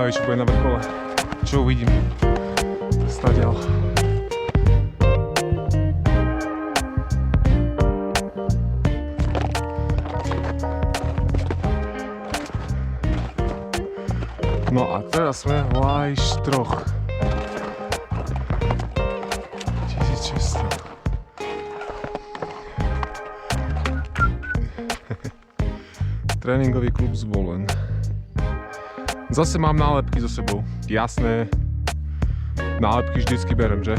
najväčší bude na vrchole. Čo uvidím? Stadiaľ. No a teraz sme v troch. 1600. Tréningový klub Zvolen. Zase mám nálepky so sebou. Jasné. Nálepky vždycky berem, že?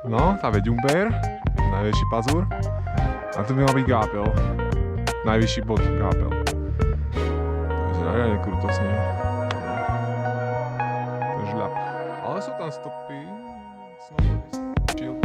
No, tá veďumber. Najväčší pazúr. A tu by mal byť gápel. Najvyšší bod gápel. Reálne krutosť, nie? Ten žľap. Ale sú tam stopy. Chill.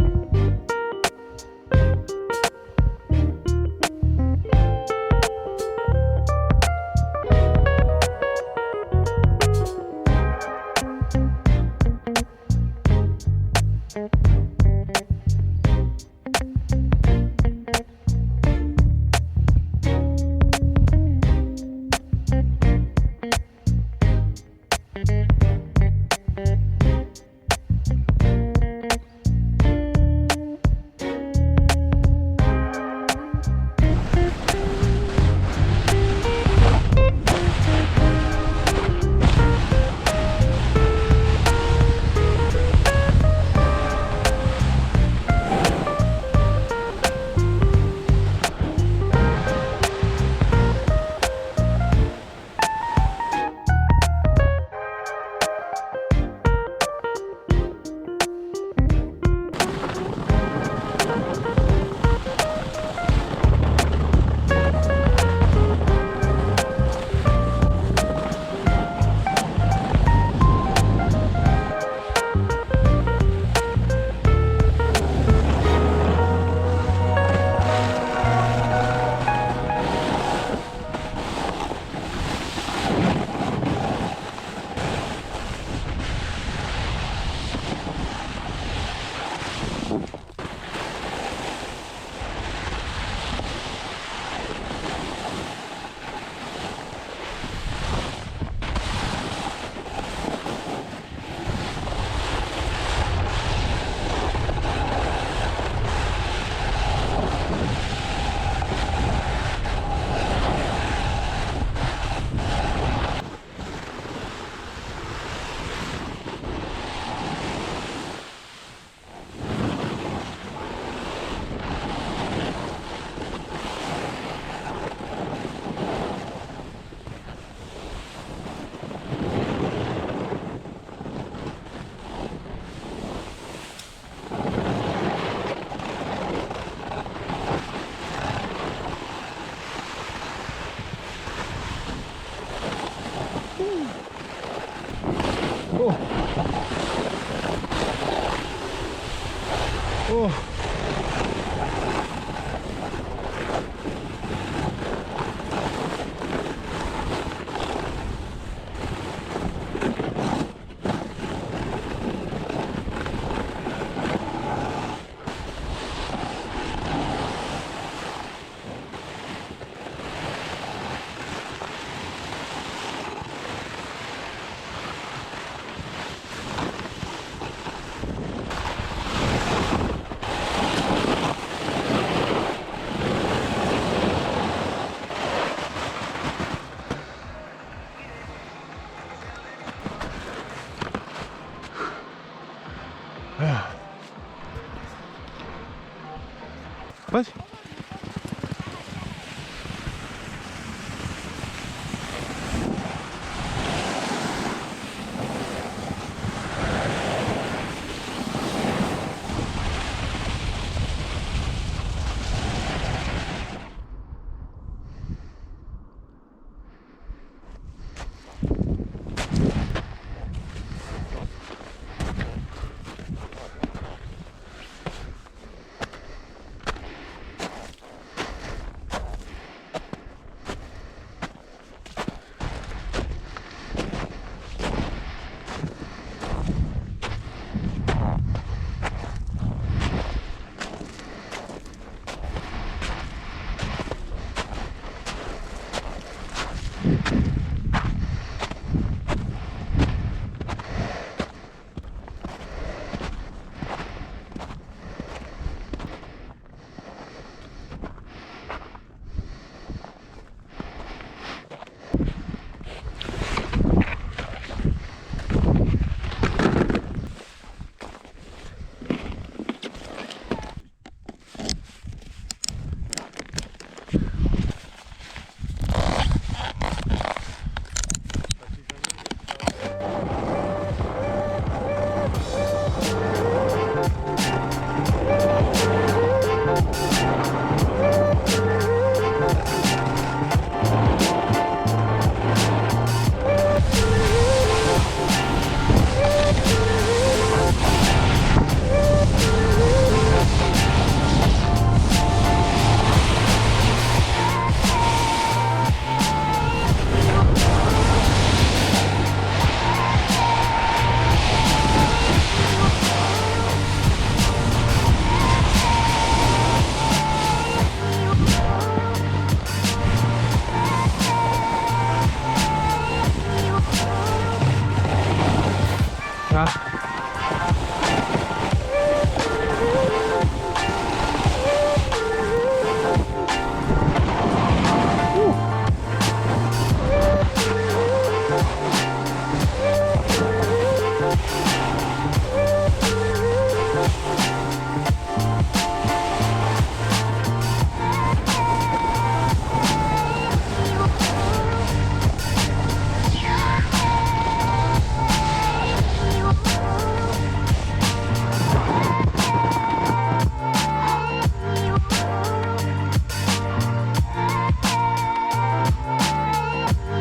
Poď.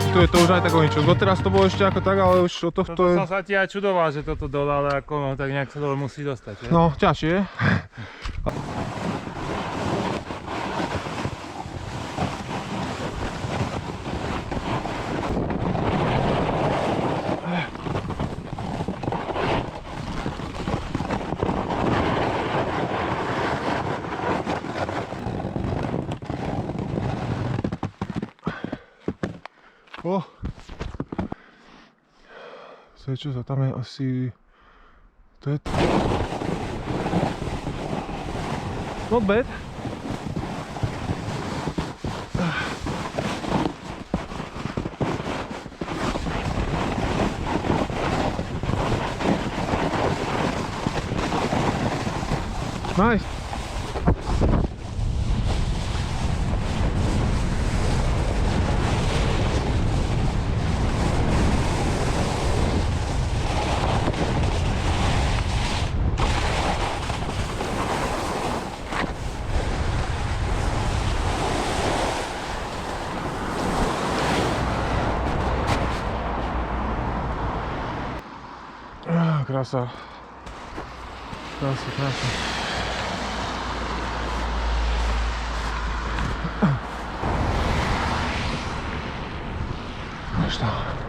Tu je to už aj tak o ničom. Doteraz to bolo ešte ako tak, ale už od tohto Toto je... som sa ti aj čudoval, že toto dole, ale ako no, tak nejak sa dole musí dostať, že? No, ťažšie. O! Čo sa tam je asi... To je... Not bad. Nice. Krása. Krása, krása. Až to.